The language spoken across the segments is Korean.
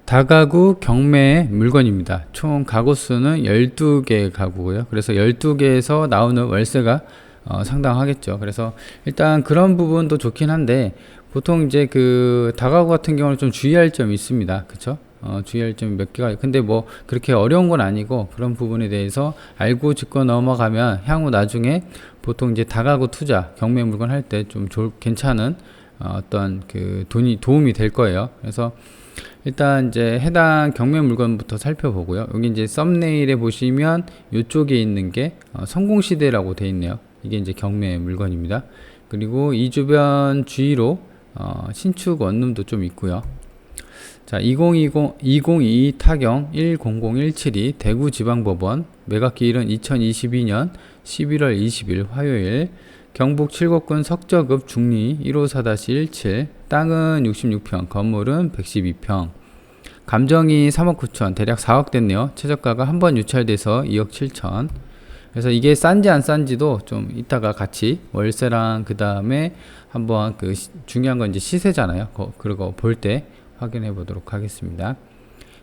다가구 경매 물건입니다. 총 가구 수는 12개 가구고요. 그래서 12개에서 나오는 월세가 상당하겠죠. 그래서 일단 그런 부분도 좋긴 한데, 보통 이제 그 다가구 같은 경우는 좀 주의할 점이 있습니다. 그쵸? 주의할 점이 몇 개가, 근데 뭐 그렇게 어려운 건 아니고, 그런 부분에 대해서 알고 짚고 넘어가면 향후 나중에 보통 이제 다가구 투자 경매 물건 할 때 좀 괜찮은 어떤 그 도움이 될 거예요. 그래서 일단 이제 해당 경매 물건부터 살펴보고요. 여기 이제 썸네일에 보시면 이쪽에 있는 게 성공시대라고 되어 있네요. 이게 이제 경매 물건입니다. 그리고 이 주변 주위로 신축 원룸도 좀 있고요. 자, 2022 타경 10017이 대구지방법원, 매각기일은 2022년 11월 20일 화요일, 경북 칠곡군 석저급 중리 154-17, 땅은 66평, 건물은 112평, 감정이 3억 9천, 대략 4억 됐네요. 최저가가 한번 유찰돼서 2억 7천. 그래서 이게 싼지 안 싼지도 좀 이따가 같이 월세랑 그 다음에 한번 그 중요한 건 이제 시세잖아요. 그리고 볼 때 확인해 보도록 하겠습니다.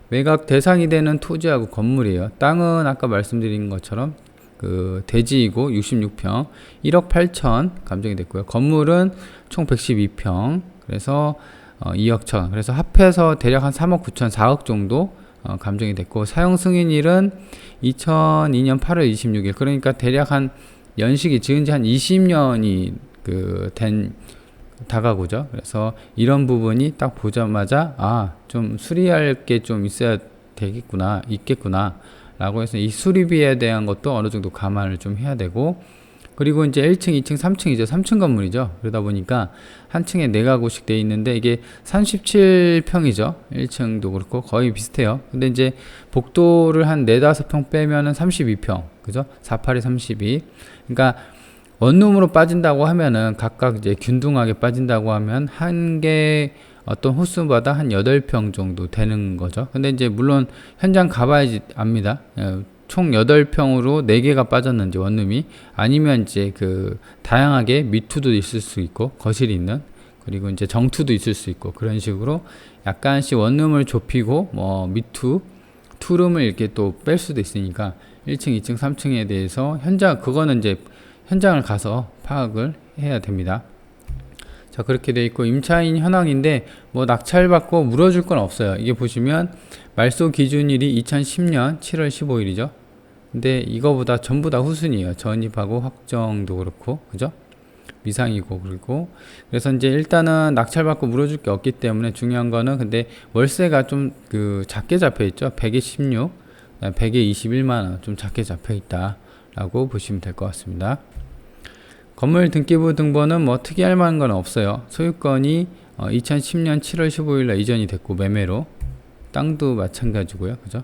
매각 대상이 되는 토지하고 건물이에요. 땅은 아까 말씀드린 것처럼 그 대지이고 66평 1억 8천 감정이 됐고요. 건물은 총 112평, 그래서 2억 천, 그래서 합해서 대략 한 3억 9천 4억 정도 감정이 됐고, 사용 승인일은 2002년 8월 26일, 그러니까 대략 한 연식이 지은 지 한 20년이 그 된 다가구죠. 그래서 이런 부분이 딱 보자마자 좀 수리할 게 좀 있어야 있겠구나 라고 해서 이 수리비에 대한 것도 어느 정도 감안을 좀 해야 되고, 그리고 이제 1층, 2층, 3층이죠. 3층 건물이죠. 그러다 보니까 한 층에 4가구씩 돼 있는데 이게 37평이죠. 1층도 그렇고 거의 비슷해요. 근데 이제 복도를 한 4, 5평 빼면은 32평. 그죠? 48에 32. 그러니까 원룸으로 빠진다고 하면은 각각 이제 균등하게 빠진다고 하면 한 개 어떤 호수마다 한 8평 정도 되는 거죠. 근데 이제 물론 현장 가봐야지 압니다. 총 8평으로 4개가 빠졌는지 원룸이, 아니면 이제 그 다양하게 미투도 있을 수 있고 거실이 있는, 그리고 이제 정투도 있을 수 있고, 그런 식으로 약간씩 원룸을 좁히고 뭐 미투 투룸을 이렇게 또 뺄 수도 있으니까 1층, 2층, 3층에 대해서 그거는 이제 현장을 가서 파악을 해야 됩니다. 자, 그렇게 돼 있고 임차인 현황인데 뭐 낙찰받고 물어줄 건 없어요. 이게 보시면 말소 기준일이 2010년 7월 15일이죠. 근데 이거보다 전부 다 후순이에요. 전입하고 확정도 그렇고, 그죠? 미상이고, 그리고 그래서 이제 일단은 낙찰받고 물어줄 게 없기 때문에 중요한 거는, 근데 월세가 좀 그 작게 잡혀 있죠. 100에 16, 100에 21만원 좀 작게 잡혀 있다 라고 보시면 될 것 같습니다. 건물 등기부 등본은 뭐 특이할 만한 건 없어요. 소유권이 2010년 7월 15일날 이전이 됐고, 매매로. 땅도 마찬가지고요. 그죠?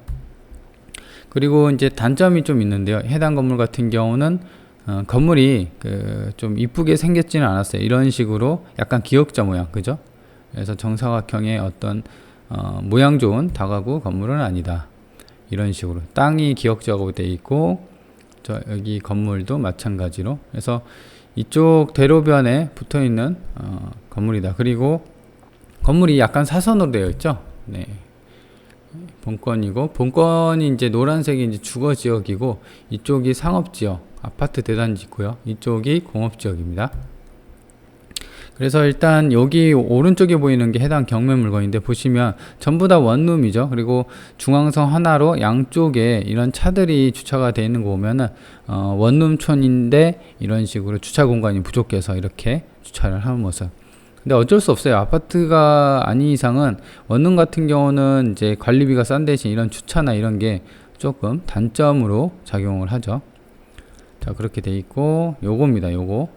그리고 이제 단점이 좀 있는데요. 해당 건물 같은 경우는 건물이 좀 이쁘게 생겼지는 않았어요. 이런 식으로 약간 기역자 모양, 그죠? 그래서 정사각형의 어떤 모양 좋은 다가구 건물은 아니다. 이런 식으로 땅이 기역자로 되어 있고, 여기 건물도 마찬가지로. 그래서 이쪽 대로변에 붙어 있는 건물이다. 그리고 건물이 약간 사선으로 되어 있죠. 네. 본권이고, 본권이 이제 노란색이 이제 주거 지역이고, 이쪽이 상업 지역, 아파트 대단지 있고요. 이쪽이 공업 지역입니다. 그래서 일단 여기 오른쪽에 보이는 게 해당 경매 물건인데, 보시면 전부 다 원룸이죠. 그리고 중앙선 하나로 양쪽에 이런 차들이 주차가 되어 있는 거 보면은 원룸촌인데 이런 식으로 주차 공간이 부족해서 이렇게 주차를 하는 모습. 근데 어쩔 수 없어요. 아파트가 아닌 이상은 원룸 같은 경우는 이제 관리비가 싼 대신 이런 주차나 이런 게 조금 단점으로 작용을 하죠. 자, 그렇게 돼 있고, 요겁니다. 요거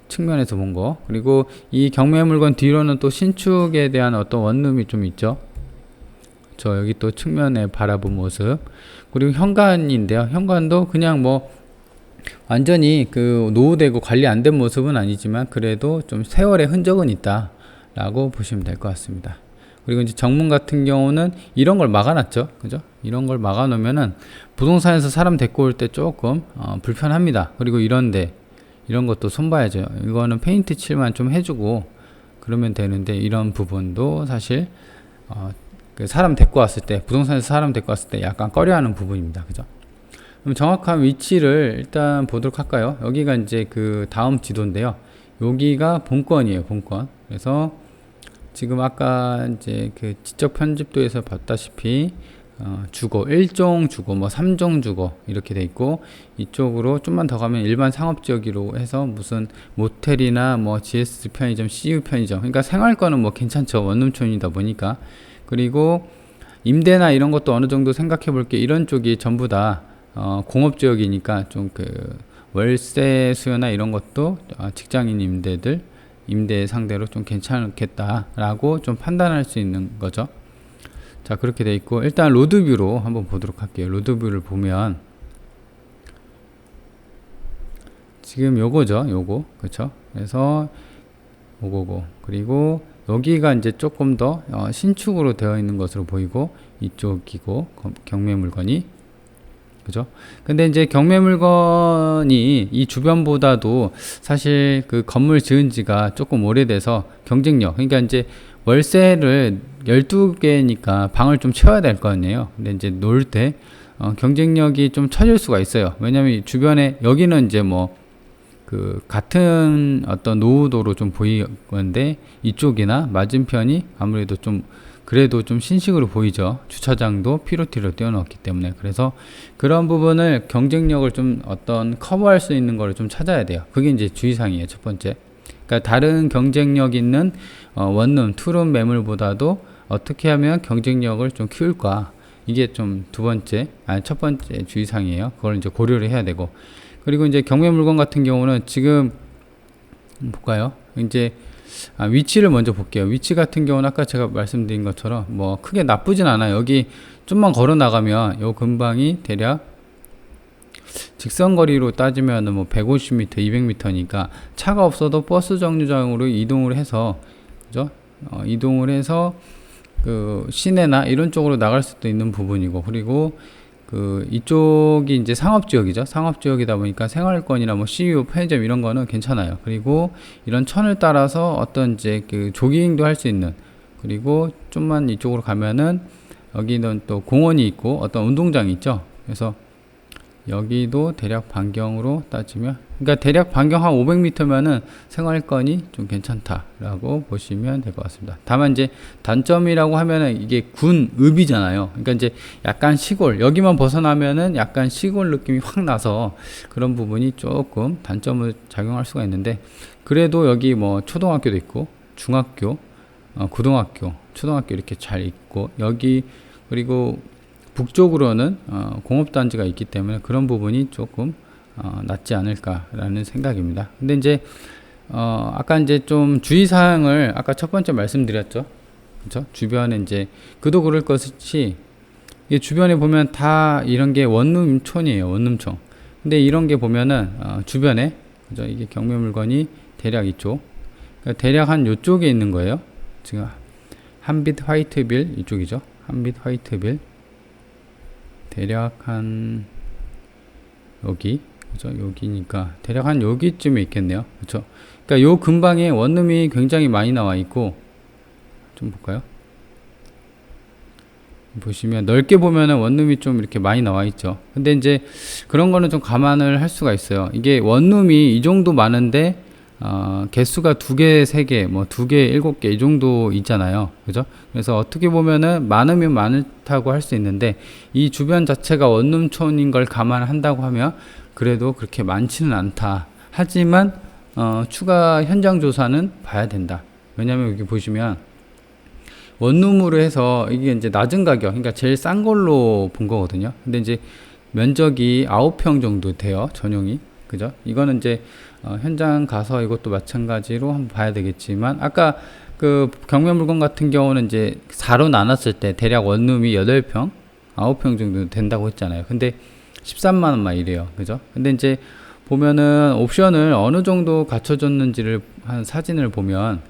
측면에서 본 거. 그리고 이 경매 물건 뒤로는 또 신축에 대한 어떤 원룸이 좀 있죠. 여기 또 측면에 바라본 모습. 그리고 현관인데요. 현관도 그냥 뭐 완전히 그 노후되고 관리 안 된 모습은 아니지만 그래도 좀 세월의 흔적은 있다 라고 보시면 될 것 같습니다. 그리고 이제 정문 같은 경우는 이런 걸 막아놨죠. 그죠? 이런 걸 막아놓으면은 부동산에서 사람 데리고 올 때 조금 불편합니다. 그리고 이런 것도 손봐야죠. 이거는 페인트 칠만 좀 해주고 그러면 되는데, 이런 부분도 사실 그 사람 데리고 왔을 때, 부동산에서 사람 데리고 왔을 때 약간 꺼려하는 부분입니다. 그죠? 그럼 정확한 위치를 일단 보도록 할까요? 여기가 이제 그 다음 지도인데요. 여기가 본권이에요, 본권. 그래서 지금 아까 이제 그 지적 편집도에서 봤다시피 주거 1종 주거 뭐 3종 주거 이렇게 돼 있고, 이쪽으로 좀만 더 가면 일반 상업지역으로 해서 무슨 모텔이나 뭐 GS 편의점, CU 편의점, 그러니까 생활권은 뭐 괜찮죠, 원룸촌이다 보니까. 그리고 임대나 이런 것도 어느 정도 생각해 볼게. 이런 쪽이 전부 다 공업지역이니까 좀 그 월세 수요나 이런 것도 직장인 임대 상대로 좀 괜찮겠다라고 좀 판단할 수 있는 거죠. 자, 그렇게 돼 있고, 일단 로드뷰로 한번 보도록 할게요. 로드뷰를 보면 지금 요거죠, 요거. 그쵸? 그래서 요거고, 그리고 여기가 이제 조금 더 신축으로 되어 있는 것으로 보이고, 이쪽이고 경매 물건이, 그죠? 근데 이제 경매 물건이 이 주변보다도 사실 그 건물 지은 지가 조금 오래돼서 경쟁력, 그러니까 이제 월세를 12개니까 방을 좀 채워야 될 거 아니에요. 근데 이제 놀 때 경쟁력이 좀 처질 수가 있어요. 왜냐면 주변에 여기는 이제 뭐 그 같은 어떤 노후도로 좀 보이는데, 이쪽이나 맞은편이 아무래도 좀 그래도 좀 신식으로 보이죠. 주차장도 피로티로 띄워놓기 때문에. 그래서 그런 부분을 경쟁력을 좀 어떤 커버할 수 있는 거를 좀 찾아야 돼요. 그게 이제 주의사항이에요, 첫 번째. 그러니까 다른 경쟁력 있는 원룸, 투룸 매물보다도 어떻게 하면 경쟁력을 좀 키울까, 이게 좀 첫 번째 주의사항이에요. 그걸 이제 고려를 해야 되고, 그리고 이제 경매 물건 같은 경우는 지금 볼까요? 이제 위치를 먼저 볼게요. 위치 같은 경우는 아까 제가 말씀드린 것처럼 뭐 크게 나쁘진 않아요. 여기 좀만 걸어 나가면 요 근방이 대략 직선거리로 따지면 뭐 150m, 200m니까 차가 없어도 버스 정류장으로 이동을 해서, 그죠? 이동을 해서 그 시내나 이런 쪽으로 나갈 수도 있는 부분이고, 그리고 그 이쪽이 이제 상업지역이죠. 상업지역이다 보니까 생활권이나 뭐 CU 편의점 이런 거는 괜찮아요. 그리고 이런 천을 따라서 어떤 이제 그 조깅도 할 수 있는, 그리고 좀만 이쪽으로 가면은 여기는 또 공원이 있고 어떤 운동장이 있죠. 그래서 여기도 대략 반경으로 따지면, 그러니까 대략 반경 한 500m면은 생활권이 좀 괜찮다라고 보시면 될 것 같습니다. 다만 이제 단점이라고 하면은 이게 군읍이잖아요. 그러니까 이제 약간 시골, 여기만 벗어나면은 약간 시골 느낌이 확 나서 그런 부분이 조금 단점을 작용할 수가 있는데, 그래도 여기 뭐 초등학교도 있고 중학교, 고등학교, 초등학교 이렇게 잘 있고, 여기 그리고 북쪽으로는 공업단지가 있기 때문에 그런 부분이 조금 낫지 않을까라는 생각입니다. 근데 이제 아까 이제 좀 주의사항을 아까 첫 번째 말씀드렸죠. 그렇죠? 주변에 이제 그도 그럴 것이, 이게 주변에 보면 다 이런 게 원룸촌이에요. 원룸촌. 근데 이런 게 보면은 주변에, 그죠? 이게 경매 물건이 대략 이쪽, 그러니까 대략 한 요쪽에 있는 거예요. 지금 한빛 화이트빌 이쪽이죠. 한빛 화이트빌 대략 한 여기, 그죠? 여기니까 대략 한 여기쯤에 있겠네요. 그렇죠? 그러니까 요 근방에 원룸이 굉장히 많이 나와 있고, 좀 볼까요? 보시면 넓게 보면은 원룸이 좀 이렇게 많이 나와 있죠. 근데 이제 그런 거는 좀 감안을 할 수가 있어요. 이게 원룸이 이 정도 많은데 개수가 2개, 3개, 뭐 2개, 7개 이 정도 있잖아요. 그죠? 그래서 어떻게 보면은 많으면 많다고 할 수 있는데, 이 주변 자체가 원룸촌인 걸 감안한다고 하면 그래도 그렇게 많지는 않다. 하지만 추가 현장 조사는 봐야 된다. 왜냐면 여기 보시면 원룸으로 해서 이게 이제 낮은 가격, 그러니까 제일 싼 걸로 본 거거든요. 근데 이제 면적이 9평 정도 돼요, 전용이. 그죠? 이거는 이제 현장 가서 이것도 마찬가지로 한번 봐야 되겠지만, 아까 그 경매 물건 같은 경우는 이제 4로 나눴을 때 대략 원룸이 8평, 9평 정도 된다고 했잖아요. 근데 13만 원만 이래요. 그죠? 근데 이제 보면은 옵션을 어느 정도 갖춰졌는지를 한 사진을 보면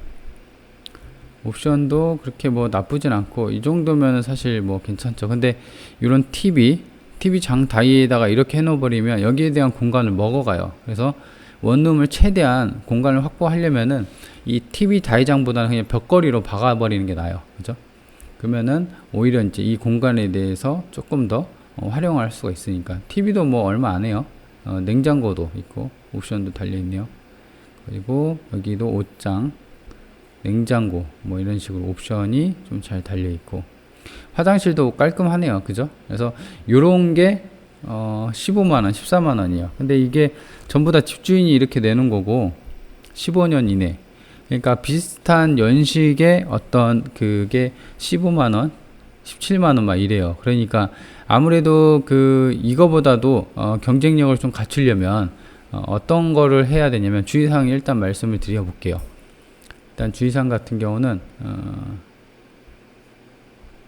옵션도 그렇게 뭐 나쁘진 않고, 이 정도면 사실 뭐 괜찮죠. 근데 이런 TV 장 다이에다가 이렇게 해놓아버리면 여기에 대한 공간을 먹어가요. 그래서 원룸을 최대한 공간을 확보하려면은 이 TV 다이장보다는 그냥 벽걸이로 박아버리는 게 나아요. 그죠? 그러면은 오히려 이제 이 공간에 대해서 조금 더 활용할 수가 있으니까. TV도 뭐 얼마 안 해요. 냉장고도 있고 옵션도 달려 있네요. 그리고 여기도 옷장, 냉장고 뭐 이런 식으로 옵션이 좀 잘 달려 있고, 화장실도 깔끔하네요. 그죠? 그래서 요런 게 15만원, 14만원이에요. 근데 이게 전부 다 집주인이 이렇게 내는 거고, 15년 이내. 그러니까 비슷한 연식의 어떤 그게 15만원, 17만원 막 이래요. 그러니까 아무래도 이거보다도 경쟁력을 좀 갖추려면 어떤 거를 해야 되냐면, 주의사항 일단 말씀을 드려 볼게요. 일단 주의사항 같은 경우는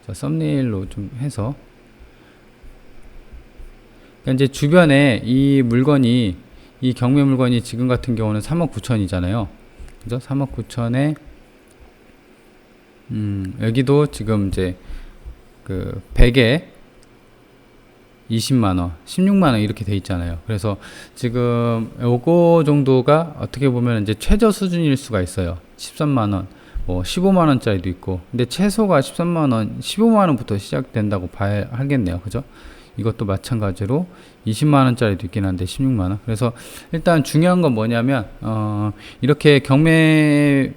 자, 썸네일로 좀 해서, 그러니까 이제 주변에 이 물건이, 이 경매 물건이 지금 같은 경우는 3억 9천이잖아요. 그죠? 3억 9천에 여기도 지금 이제 100에 20만원, 16만원 이렇게 돼 있잖아요. 그래서 지금 요거 정도가 어떻게 보면 이제 최저 수준일 수가 있어요. 13만원, 뭐 15만원짜리도 있고. 근데 최소가 13만원, 15만원부터 시작된다고 봐야 하겠네요. 그죠? 이것도 마찬가지로 20만원짜리도 있긴 한데 16만원. 그래서 일단 중요한 건 뭐냐면, 이렇게 경매,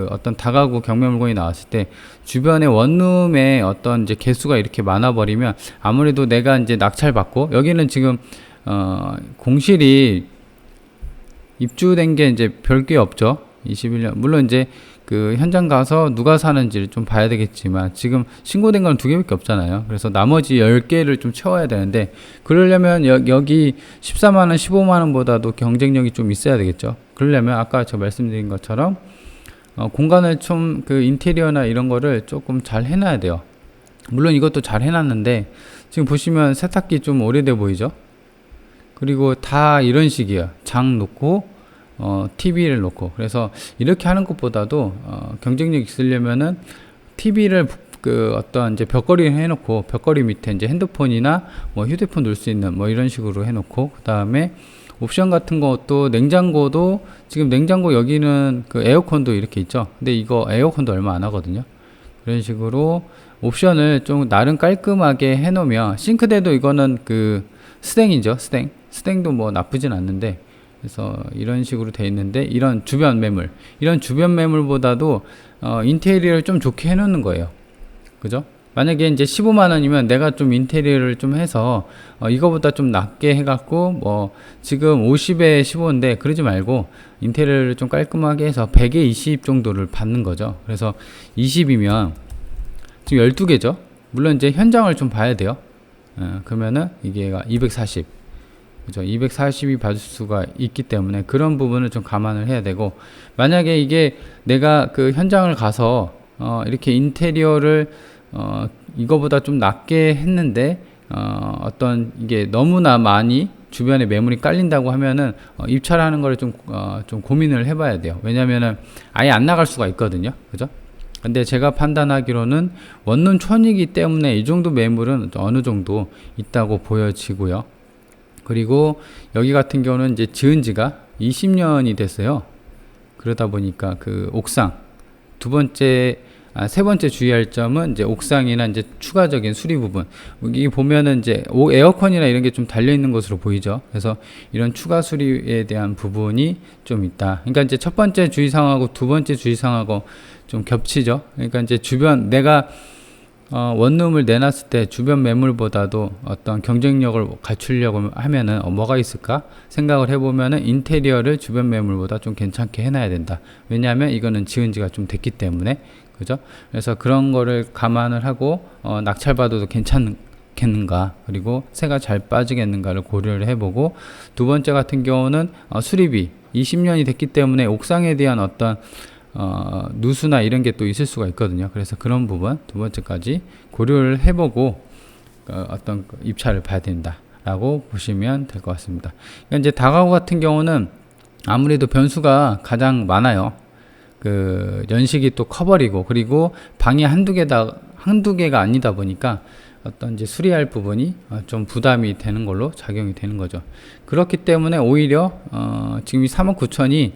어떤 다가구 경매 물건이 나왔을 때 주변에 원룸의 어떤 이제 개수가 이렇게 많아버리면 아무래도 내가 이제 낙찰받고, 여기는 지금, 공실이 입주된 게 이제 별게 없죠. 21년. 물론 이제 현장 가서 누가 사는지를 좀 봐야 되겠지만, 지금 신고된 건 2개밖에 없잖아요. 그래서 나머지 10개를 좀 채워야 되는데, 그러려면 여기 14만원, 15만원보다도 경쟁력이 좀 있어야 되겠죠. 그러려면 아까 제가 말씀드린 것처럼 공간을 좀 인테리어나 이런 거를 조금 잘 해놔야 돼요. 물론 이것도 잘 해놨는데 지금 보시면 세탁기 좀 오래돼 보이죠. 그리고 다 이런 식이에요. 장 놓고 TV를 놓고. 그래서 이렇게 하는 것보다도 경쟁력 있으려면은 TV를 어떤 이제 벽걸이를 해놓고, 벽걸이 밑에 이제 핸드폰이나 뭐 휴대폰 놓을 수 있는 뭐 이런 식으로 해놓고, 그 다음에 옵션 같은 것도, 냉장고도 지금 냉장고 여기는 에어컨도 이렇게 있죠. 근데 이거 에어컨도 얼마 안 하거든요. 그런 식으로 옵션을 좀 나름 깔끔하게 해놓으면, 싱크대도 이거는 스댕이죠. 스댕도 뭐 나쁘진 않는데, 그래서 이런 식으로 돼 있는데, 이런 주변 매물보다도 인테리어를 좀 좋게 해놓는 거예요. 그죠? 만약에 이제 15만원이면 내가 좀 인테리어를 좀 해서 이거보다 좀 낮게 해갖고, 뭐 지금 50에 15인데 그러지 말고 인테리어를 좀 깔끔하게 해서 100에 20 정도를 받는 거죠. 그래서 20이면 지금 12개죠. 물론 이제 현장을 좀 봐야 돼요. 그러면은 이게 240, 그죠? 240이 받을 수가 있기 때문에 그런 부분을 좀 감안을 해야 되고, 만약에 이게 내가 현장을 가서 이렇게 인테리어를 이거보다 좀 낮게 했는데 어떤 이게 너무나 많이 주변에 매물이 깔린다고 하면은 입찰 하는 거를 좀 고민을 해봐야 돼요. 왜냐면은 아예 안 나갈 수가 있거든요. 그죠? 근데 제가 판단하기로는 원룸 촌이기 때문에 이 정도 매물은 어느 정도 있다고 보여지고요. 그리고 여기 같은 경우는 이제 지은 지가 20년이 됐어요. 그러다 보니까 옥상 세 번째 주의할 점은 이제 옥상이나 이제 추가적인 수리 부분. 여기 보면은 이제 에어컨이나 이런 게 좀 달려 있는 것으로 보이죠. 그래서 이런 추가 수리에 대한 부분이 좀 있다. 그러니까 이제 첫 번째 주의사항하고 두 번째 주의사항하고 좀 겹치죠. 그러니까 이제 주변 내가 원룸을 내놨을 때 주변 매물보다도 어떤 경쟁력을 갖추려고 하면은 뭐가 있을까 생각을 해보면은 인테리어를 주변 매물보다 좀 괜찮게 해놔야 된다. 왜냐하면 이거는 지은 지가 좀 됐기 때문에. 그죠? 그래서 그런 거를 감안을 하고 낙찰받아도 괜찮겠는가, 그리고 새가 잘 빠지겠는가를 고려를 해보고, 두 번째 같은 경우는 수리비 20년이 됐기 때문에 옥상에 대한 어떤 누수나 이런 게 또 있을 수가 있거든요. 그래서 그런 부분 두 번째까지 고려를 해보고 어떤 입찰을 봐야 된다라고 보시면 될 것 같습니다. 그러니까 이제 다가구 같은 경우는 아무래도 변수가 가장 많아요. 연식이 또 커버리고, 그리고 방이 한두 개가 아니다 보니까 어떤 이제 수리할 부분이 좀 부담이 되는 걸로 작용이 되는 거죠. 그렇기 때문에 오히려 지금 이 3억 9천이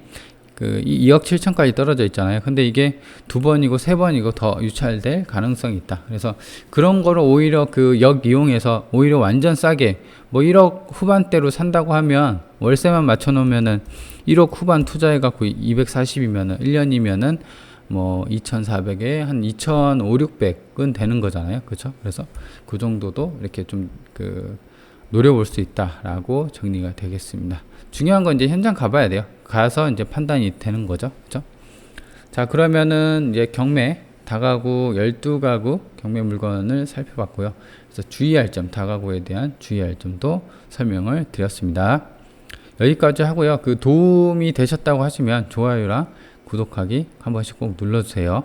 그 2억 7천까지 떨어져 있잖아요. 근데 이게 2번이고 3번이고 더 유찰될 가능성이 있다. 그래서 그런 거를 오히려 그 역 이용해서 오히려 완전 싸게 뭐 1억 후반대로 산다고 하면 월세만 맞춰 놓으면은 1억 후반 투자해 갖고 240이면은 1년이면은 뭐 2,400에 한 2,500, 600은 되는 거잖아요. 그렇죠? 그래서 그 정도도 이렇게 좀 그 노려볼 수 있다라고 정리가 되겠습니다. 중요한 건 이제 현장 가봐야 돼요. 가서 이제 판단이 되는 거죠. 그렇죠? 자, 그러면은 이제 경매 다가구 12가구 경매 물건을 살펴봤고요. 그래서 주의할 점, 다가구에 대한 주의할 점도 설명을 드렸습니다. 여기까지 하고요. 그 도움이 되셨다고 하시면 좋아요랑 구독하기 한 번씩 꼭 눌러주세요.